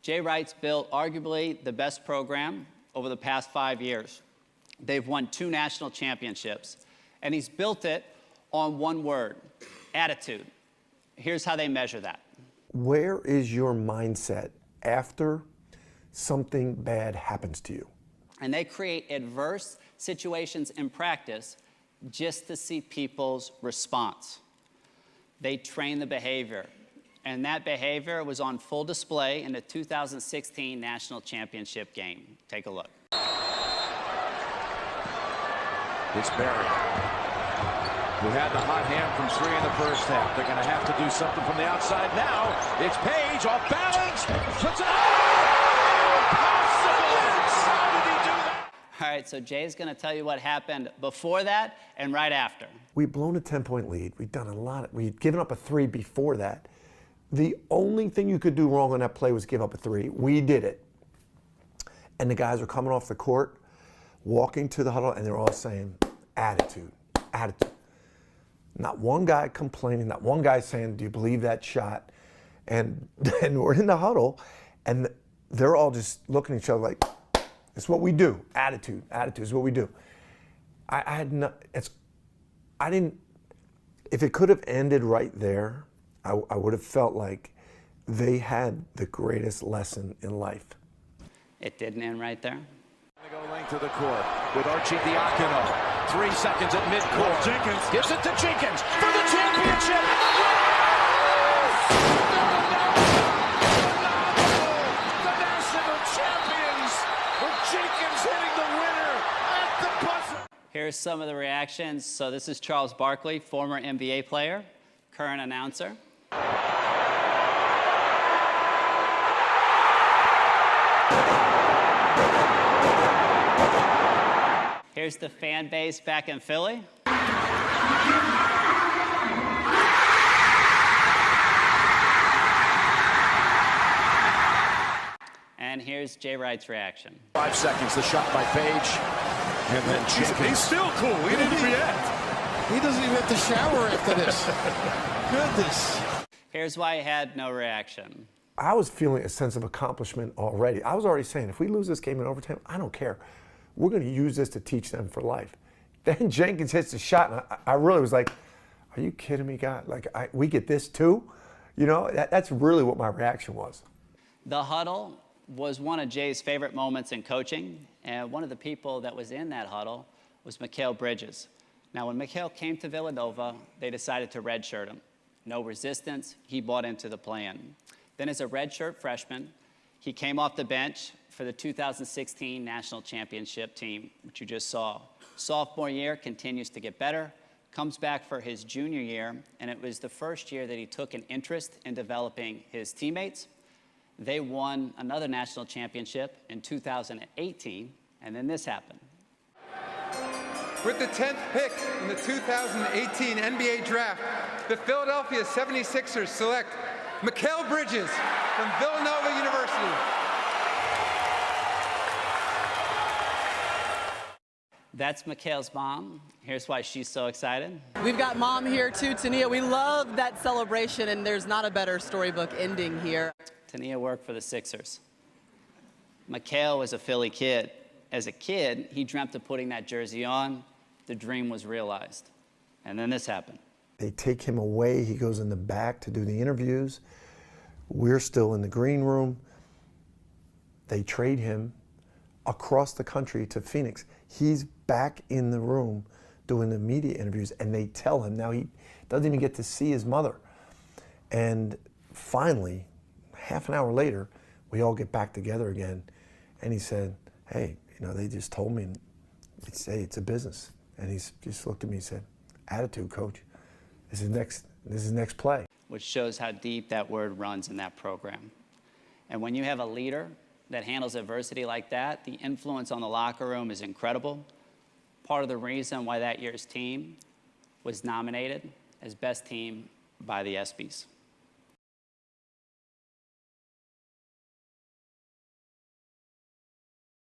Jay Wright's built arguably the best program over the past 5 years. They've won 2 national championships, and he's built it on one word: attitude. Here's how they measure that. Where is your mindset after something bad happens to you? And they create adverse situations in practice just to see people's response. They train the behavior, and that behavior was on full display in the 2016 National Championship game. Take a look. It's Barry, who had the hot hand from 3 in the first half. They're going to have to do something from the outside now. It's Page, off balance, puts it How did he do that? All right, so Jay's going to tell you what happened before that and right after. We'd blown a 10-point lead. We'd done a lot. We'd given up a 3 before that. The only thing you could do wrong on that play was give up a 3. We did it. And the guys were coming off the court, walking to the huddle, and they're all saying, attitude, attitude. Not one guy complaining, not one guy saying, do you believe that shot? And then we're in the huddle, and they're all just looking at each other like, it's what we do. Attitude, attitude is what we do. I didn't, if it could have ended right there, I would have felt like they had the greatest lesson in life. It didn't end right there. They go length of the court with Archie Diacono. 3 seconds at midcourt. Jenkins gives it to Jenkins for the championship. The national champions with Jenkins hitting the winner at the buzzer. Here's some of the reactions. So this is Charles Barkley, former NBA player, current announcer. Here's the fan base back in Philly. And here's Jay Wright's reaction. 5 seconds, the shot by Page. And then Jenkins. He's still cool. He didn't react. He doesn't even have to shower after this. Goodness. Here's why he had no reaction. I was feeling a sense of accomplishment already. I was already saying, if we lose this game in overtime, I don't care. We're going to use this to teach them for life. Then Jenkins hits the shot, and I really was like, are you kidding me, God? Like, we get this too? You know, that's really what my reaction was. The huddle was one of Jay's favorite moments in coaching, and one of the people that was in that huddle was Mikal Bridges. Now, when Mikal came to Villanova, they decided to redshirt him. No resistance, he bought into the plan. Then as a redshirt freshman, he came off the bench for the 2016 National Championship team, which you just saw. Sophomore year continues to get better, comes back for his junior year, and it was the first year that he took an interest in developing his teammates. They won another national championship in 2018, and then this happened. With the 10th pick in the 2018 NBA Draft, the Philadelphia 76ers select Mikal Bridges from Villanova University. That's Mikal's mom. Here's why she's so excited. We've got Mom here too, Tania. We love that celebration, and there's not a better storybook ending here. Tania worked for the Sixers. Mikal was a Philly kid. As a kid, he dreamt of putting that jersey on. The dream was realized. And then this happened. They take him away. He goes in the back to do the interviews. We're still in the green room. They trade him across the country to Phoenix. He's back in the room doing the media interviews, and they tell him now he doesn't even get to see his mother. And finally, half an hour later, we all get back together again, and he said, hey, you know, they just told me, it's a business. And he just looked at me and said, attitude, coach. This is next play. Which shows how deep that word runs in that program. And when you have a leader that handles adversity like that, the influence on the locker room is incredible. Part of the reason why that year's team was nominated as best team by the ESPYs.